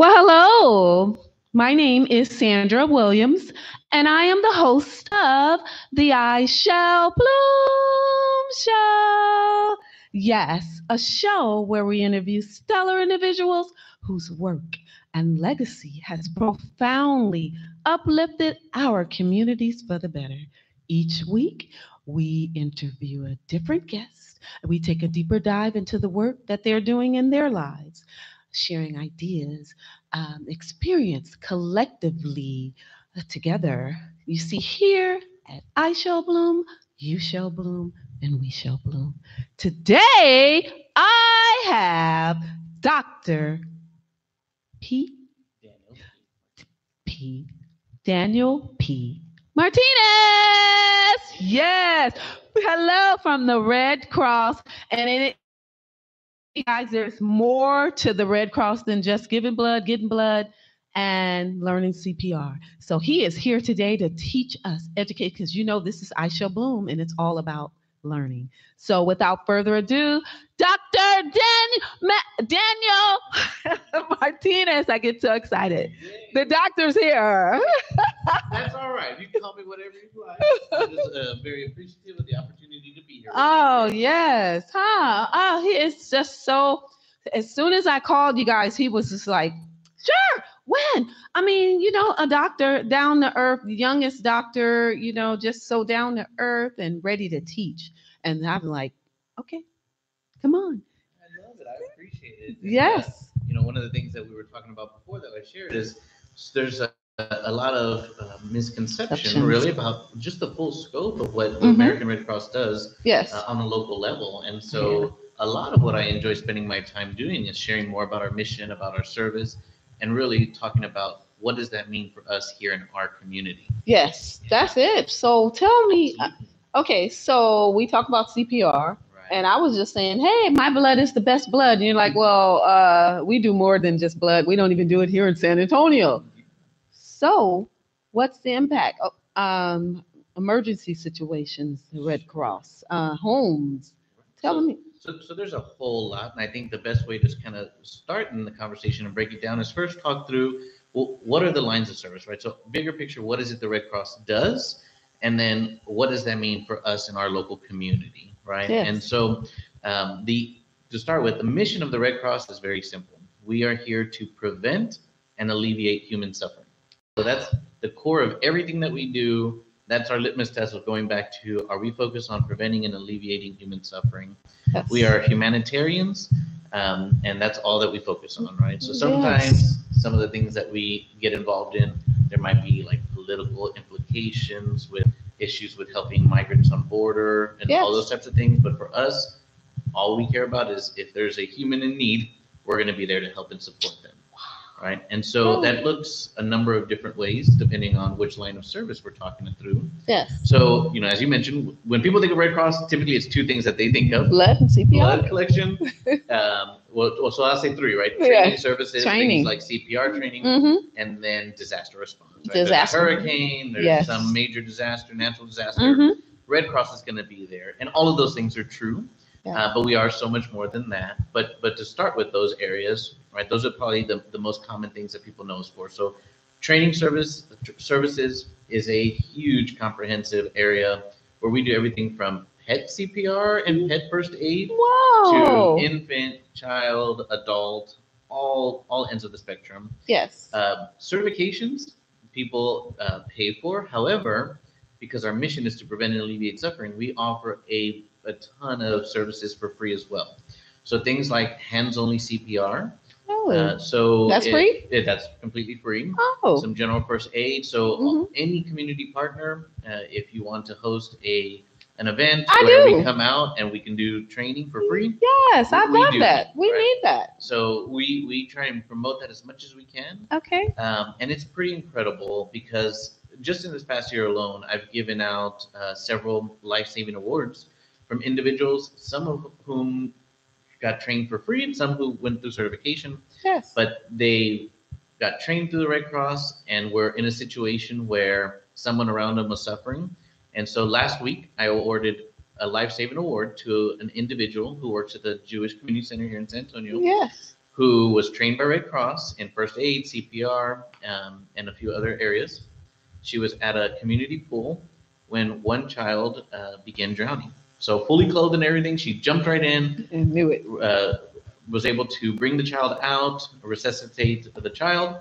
Well, hello. My name is Sandra Williams, and I am the host of the I Shall Bloom Show. Yes, a show where we interview stellar individuals whose work and legacy has profoundly uplifted our communities for the better. Each week, we interview a different guest. We take a deeper dive into the work that they're doing in their lives, sharing ideas, experience collectively together. You see, here at I Shall Bloom, you shall bloom, and we shall bloom. Today, I have Dr. P. P. Daniel P. Martinez. Yes. Hello from the Red Cross. And guys, there's more to the Red Cross than just giving blood, getting blood, and learning CPR. So he is here today to teach us, educate, because this is I Shall Bloom, and it's all about learning. So without further ado, Dr. Daniel Martinez. I get so excited. The doctor's here. That's all right. You can call me whatever you like. I'm just very appreciative of the opportunity to be here. Oh, yes. Huh. Oh, he is just so. As soon as I called you guys, he was just like, sure, when? I mean, a doctor, down to earth, the youngest doctor, just so down to earth and ready to teach. And I'm like, okay, come on. I love it. I appreciate it. Yes. One of the things that we were talking about before that I shared is there's a lot of misconception really about just the full scope of what the American Red Cross does Yes. On a local level. And so a lot of what I enjoy spending my time doing is sharing more about our mission, about our service, and really talking about what does that mean for us here in our community. Yes, that's it. So tell me, okay, so we talk about CPR. And I was just saying, hey, my blood is the best blood. And you're like, well, we do more than just blood. We don't even do it here in San Antonio. So what's the impact? Emergency situations, the Red Cross, homes. Tell me. So there's a whole lot. And I think the best way to kind of start in the conversation and break it down is first talk through, well, what are the lines of service, right? So bigger picture, what is it the Red Cross does? And then what does that mean for us in our local community, right? Yes. And so to start with, the mission of the Red Cross is very simple. We are here to prevent and alleviate human suffering. So that's the core of everything that we do. That's our litmus test of going back to, are we focused on preventing and alleviating human suffering? Yes. We are humanitarians, and that's all that we focus on, right? So sometimes some of the things that we get involved in, there might be like political implications with issues with helping migrants on border and all those types of things. But for us, all we care about is if there's a human in need, we're going to be there to help and support them. Right. And so that looks a number of different ways depending on which line of service we're talking through. Yes. So, as you mentioned, when people think of Red Cross, typically it's two things that they think of. Blood and CPR. Blood collection. So I'll say three, right? Training services, things like CPR training, and then disaster response. Right? Disaster. There's a hurricane, there's some major disaster, natural disaster. Red Cross is going to be there. And all of those things are true. Yeah. But we are so much more than that. But to start with those areas, right? Those are probably the most common things that people know us for. So training services is a huge comprehensive area where we do everything from pet CPR and pet first aid to infant, child, adult, all ends of the spectrum. Yes. Certifications people pay for. However, because our mission is to prevent and alleviate suffering, we offer a ton of services for free as well. So things like hands-only CPR. So that's free? That's completely free. Oh. Some general first aid. So any community partner, if you want to host an event where we come out and we can do training for free. Yes, I love that. We need that. So we try and promote that as much as we can. Okay. And it's pretty incredible because just in this past year alone, I've given out several life-saving awards from individuals, some of whom got trained for free and some who went through certification. Yes. But they got trained through the Red Cross and were in a situation where someone around them was suffering. And so last week, I awarded a life-saving award to an individual who works at the Jewish Community Center here in San Antonio. Yes. who was trained by Red Cross in first aid, CPR, and a few other areas. She was at a community pool when one child began drowning. So fully clothed and everything, she jumped right in and knew it. Was able to bring the child out, resuscitate the child.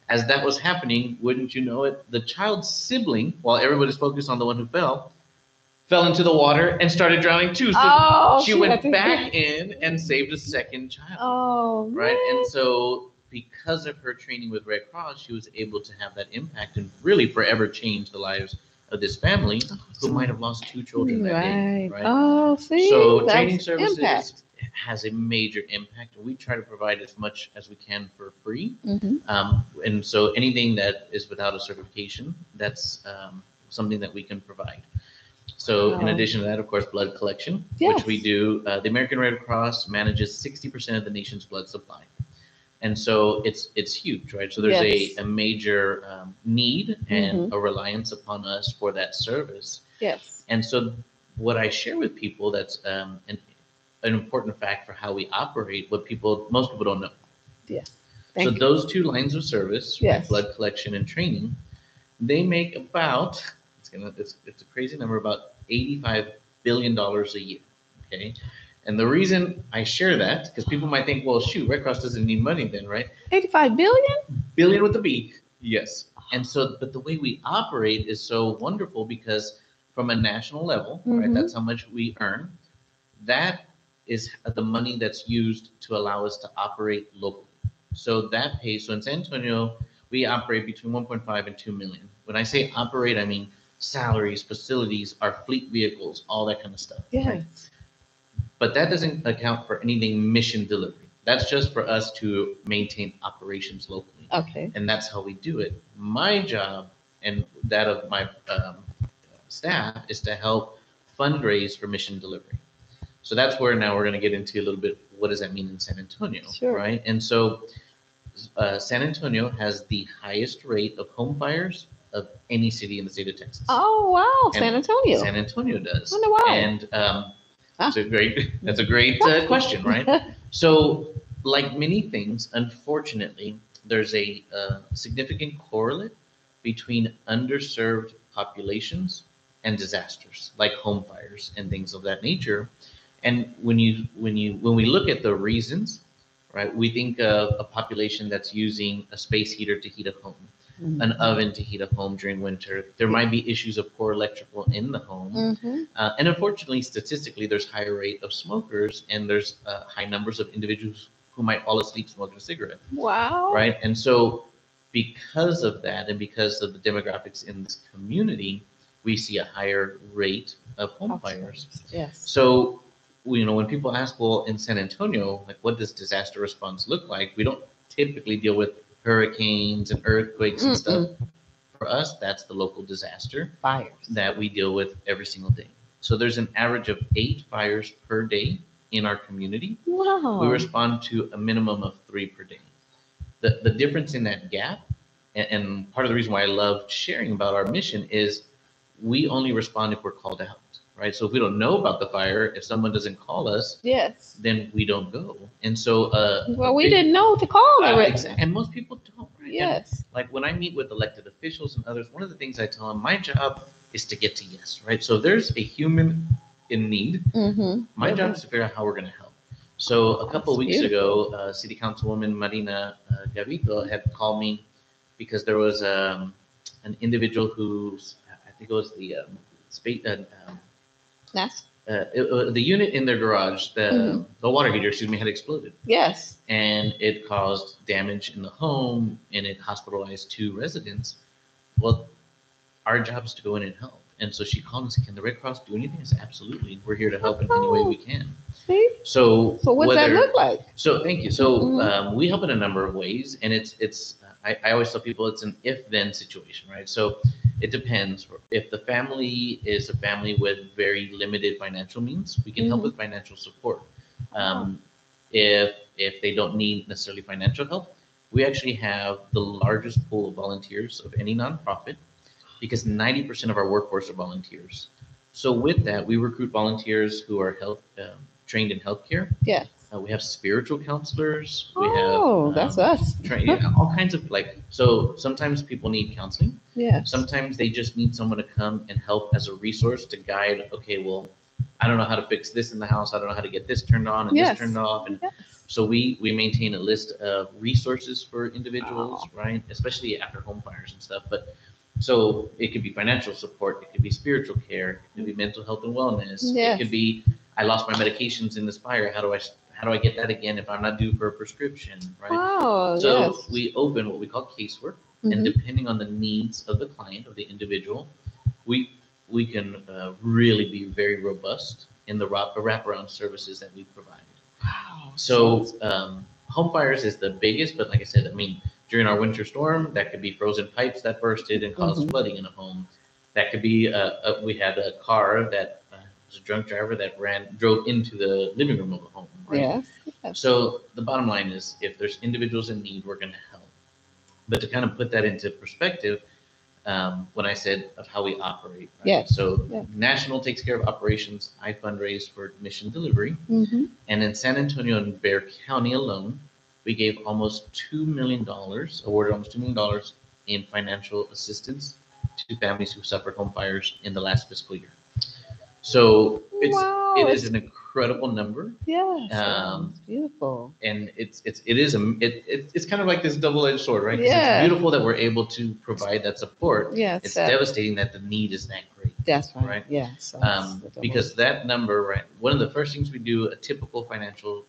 As that was happening, wouldn't you know it, the child's sibling, while everybody's focused on the one who fell into the water and started drowning too. So she went back in and saved a second child. Oh, right. man. And so because of her training with Red Cross, she was able to have that impact and really forever change the lives of this family who might have lost 2 children that day. Right. Oh, see. So training services has a major impact, and we try to provide as much as we can for free. And so anything that is without a certification, that's something that we can provide. So in addition to that, of course, blood collection, which we do. The American Red Cross manages 60% of the nation's blood supply. And so it's huge, right? So there's a major need and a reliance upon us for that service. Yes. And so what I share with people, that's an important fact for how we operate, what most people don't know. Yes. So those 2 lines of service, right, blood collection and training, they make about, it's a crazy number, about $85 billion a year. Okay. And the reason I share that, because people might think, well, shoot, Red Cross doesn't need money then, right? 85 billion? Billion with a B. Yes. And so, but the way we operate is so wonderful because from a national level, right, that's how much we earn. That is the money that's used to allow us to operate locally. So that pays, so in San Antonio, we operate between 1.5 and 2 million. When I say operate, I mean salaries, facilities, our fleet vehicles, all that kind of stuff. Yes. Right? But that doesn't account for anything mission delivery. That's just for us to maintain operations locally. Okay. And that's how we do it. My job and that of my staff is to help fundraise for mission delivery. So that's where now we're going to get into a little bit, what does that mean in San Antonio, right? And so San Antonio has the highest rate of home fires of any city in the state of Texas. Oh, wow. San Antonio. San Antonio does. I wonder why. And that's a great question, right? So like many things, unfortunately, there's a significant correlate between underserved populations and disasters like home fires and things of that nature. And when we look at the reasons, right, we think of a population that's using a space heater to heat a home, an oven to heat a home during winter. There might be issues of poor electrical in the home. And unfortunately, statistically, there's higher rate of smokers and there's high numbers of individuals who might fall asleep smoking a cigarette. Wow. Right. And so because of that and because of the demographics in this community, we see a higher rate of home fires. Yes. So, when people ask, well, in San Antonio, like, what does disaster response look like? We don't typically deal with hurricanes and earthquakes and stuff. For us, that's the local disaster fires that we deal with every single day. So there's an average of 8 fires per day in our community. Wow. We respond to a minimum of 3 per day. The difference in that gap, and part of the reason why I love sharing about our mission is we only respond if we're called out. Right. So if we don't know about the fire, if someone doesn't call us, then we don't go. And so, we didn't know to call and most people don't. Right? Yes. And like when I meet with elected officials and others, one of the things I tell them, my job is to get to yes. Right. So there's a human in need. My job is to figure out how we're going to help. So a couple of weeks ago, City Councilwoman Marina Gavito had called me because there was an individual who's, I think it was the space. The unit in their garage, the water heater, had exploded. Yes. And it caused damage in the home and it hospitalized 2 residents. Well, our job is to go in and help. And so she called and said, can the Red Cross do anything? I said, absolutely. We're here to help in any way we can. See? So what's that look like? So thank you. So we help in a number of ways. And I always tell people it's an if-then situation, right? So it depends. If the family is a family with very limited financial means, we can help with financial support. If they don't need necessarily financial help, we actually have the largest pool of volunteers of any nonprofit because 90% of our workforce are volunteers. So with that, we recruit volunteers who are trained in healthcare. Yes. We have spiritual counselors. We Oh, have that's us. all kinds of so sometimes people need counseling. Yes. Sometimes they just need someone to come and help as a resource to guide. Okay, well, I don't know how to fix this in the house. I don't know how to get this turned on and this Yes. turned off. And Yes. so we maintain a list of resources for individuals, Wow. right? Especially after home fires and stuff. But so it could be financial support, it could be spiritual care, it could be mental health and wellness. It could Yes. be I lost my medications in this fire. How do I get that again if I'm not due for a prescription, right? Wow. So Yes. we open what we call casework, and Mhm. depending on the needs of the client, of the individual, we we can really be very robust in the wraparound services that we provide. Wow. So home fires is the biggest, but like I said, I mean, during our winter storm, that could be frozen pipes that bursted and caused Mhm. flooding in a home. That could be we had a car that was a drunk driver that drove into the living room of a home, right? Yes. Yes. So the bottom line is, if there's individuals in need, we're going to help. But to kind of put that into perspective, when I said of how we operate, right? Yes. So Yes. National takes care of operations. I fundraise for mission delivery. Mm-hmm. And in San Antonio and Bexar County alone, we gave almost $2 million, awarded almost $2 million in financial assistance to families who suffered home fires in the last fiscal year. So Wow. it is an incredible number. Yes. Um, It's beautiful. and it's kind of like this double-edged sword, right? 'Cause Yes. it's beautiful that we're able to provide that support. Yes. It's devastating that the need is that great. That's right. Right? Yes. Because that number, right? One of the first things we do, a typical financial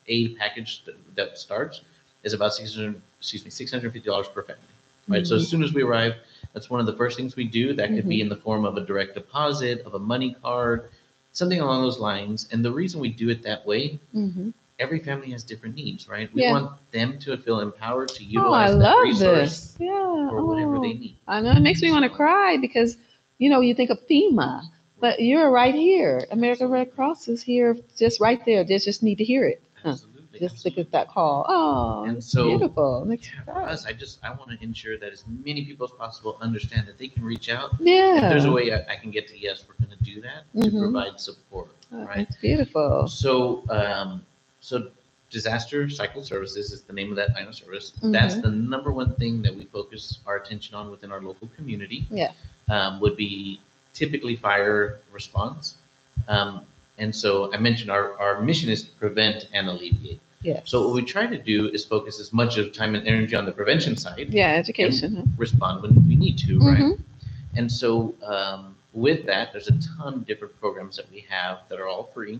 aid package that starts is about $650 per family, right? So as soon as we arrive, that's one of the first things we do. That could be in the form of a direct deposit, of a money card, something along those lines. And the reason we do it that way, Mm-hmm. every family has different needs, right? We Yeah. want them to feel empowered to Oh, I utilize that love resource this. Yeah. for whatever Oh, they need. I know it makes me want to So- cry because, you think of FEMA, but you're right here. American Red Cross is here, just right there. They just need to hear it. Absolutely. Just to absolutely. get that call. Oh, And it's so, beautiful. It makes me For cry. us, I want to ensure that as many people as possible understand that they can reach out. Yeah. If there's a way I can get to yes, we're going to do that to Mhm. provide support, right? It's beautiful. So disaster cycle services is the name of that line of service. Mhm. That's the number one thing that we focus our attention on within our local community. Yeah. Would be typically fire response. And so I mentioned our mission is to prevent and alleviate. Yes. So what we try to do is focus as much of time and energy on the prevention side. Yeah, education. And respond when we need to, right? Mhm. And so with that, there's a ton of different programs that we have that are all free.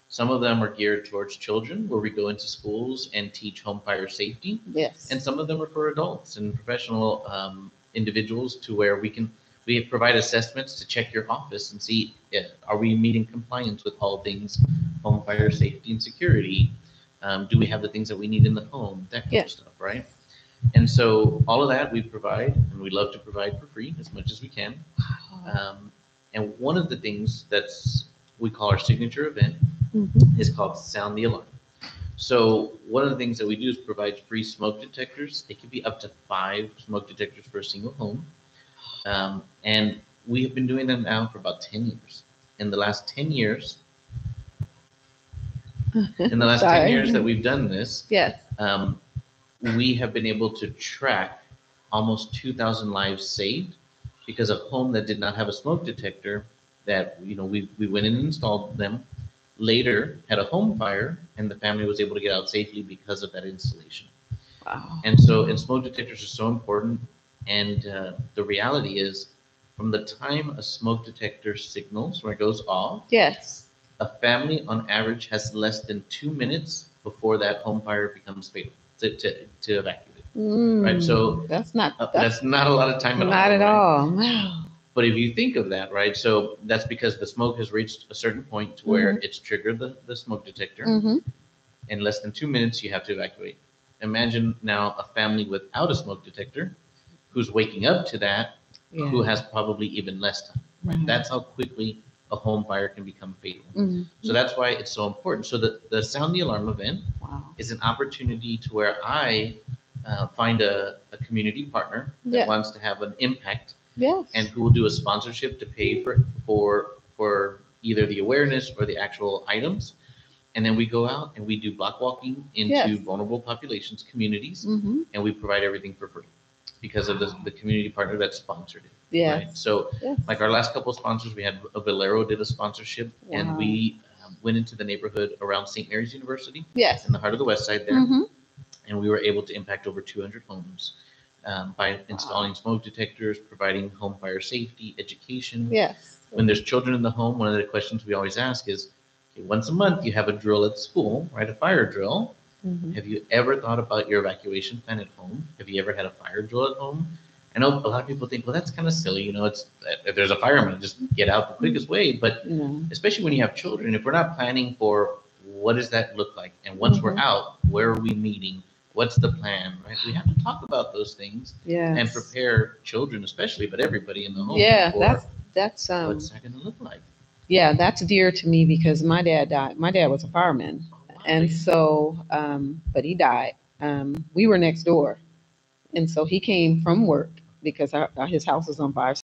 Some of them are geared towards children, where we go into schools and teach home fire safety. Yes. And some of them are for adults and professional individuals, to where we provide assessments to check your office and see, are we meeting compliance with all things home fire safety and security? Do we have the things that we need in the home? That kind of stuff, right? And so all of that we provide, and we love to provide for free as much as we can. And one of the things we call our signature event is called Sound the Alarm. So one of the things that we do is provide free smoke detectors. It could be up to 5 smoke detectors for a single home. And we have been doing them now for about 10 years. In the last 10 years, that we've done this, Yes. we have been able to track almost 2,000 lives saved, because a home that did not have a smoke detector, that we went in and installed them, later had a home fire, and the family was able to get out safely because of that installation. Wow. And smoke detectors are so important. And the reality is, from the time a smoke detector signals, where it goes off, Yes. a family on average has less than 2 minutes before that home fire becomes fatal to evacuate. Right, so that's not a lot of time at all. Not at right? all. Wow. But if you think of that, right, so that's because the smoke has reached a certain point to where it's triggered the smoke detector. In less than 2 minutes, you have to evacuate. Imagine now a family without a smoke detector, who's waking up to that, who has probably even less time. Right? That's how quickly a home fire can become fatal. So that's why it's so important. So the Sound the Alarm event is an opportunity to where I find a community partner that wants to have an impact, and who will do a sponsorship to pay for either the awareness or the actual items. And then we go out and we do block walking into Yes. vulnerable populations, communities, Mm-hmm. and we provide everything for free because of the community partner that sponsored it. Yes. Right? So, Yes. like our last couple of sponsors, we had a Valero did a sponsorship, and Wow. we went into the neighborhood around St. Mary's University Yes. in the heart of the west side there, Mm-hmm. and we were able to impact over 200 homes by installing smoke detectors, providing home fire safety, education. Yes. When there's children in the home, one of the questions we always ask is, okay, once a month you have a drill at school, right? A fire drill. Mm-hmm. Have you ever thought about your evacuation plan at home? Have you ever had a fire drill at home? I know a lot of people think, well, that's kind of silly. You know, it's if there's a fireman, just get out the quickest way. But No. especially when you have children, if we're not planning for what does that look like, and once we're out, where are we meeting? What's the plan, right? We have to talk about those things Yes. and prepare children, especially, but everybody in the home. Yeah, for that's what's that going to look like? yeah, that's dear to me because my dad died. My dad was a fireman, and so but he died. We were next door, and so he came from work because his house was on fire.